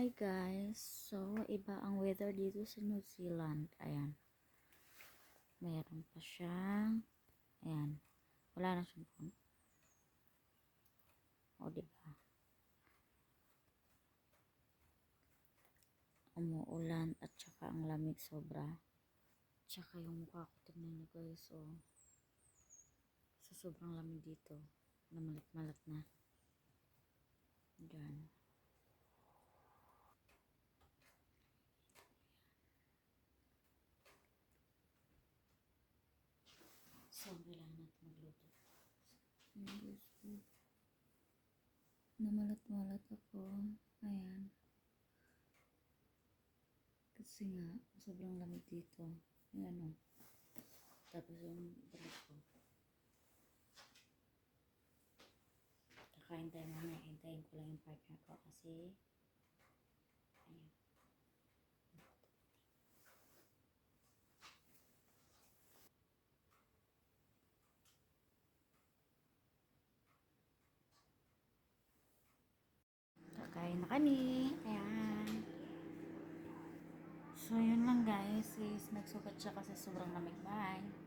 Hi guys, so iba ang weather dito sa New Zealand. Ayan, mayroon pa siyang, ayan, wala na siyang puno. O diba, umuulan at saka ang lamig sobra. Tsaka yung mukha ko, tignan nyo guys, sa sobrang lamig dito, namalat-malat na. Diyan. So, kailangan natin magluto. Namalat-malat ako. Ayan. Kasi nga, sobrang lamig dito. Ayan o. Tapos yung balat ko. Kakain tayo mamaya. Hintayin ko lang yung partner ko kasi ayan. Kakain na kami. Ayan. So, yun lang guys. Is nagsugat siya kasi sobrang lamig. Bye.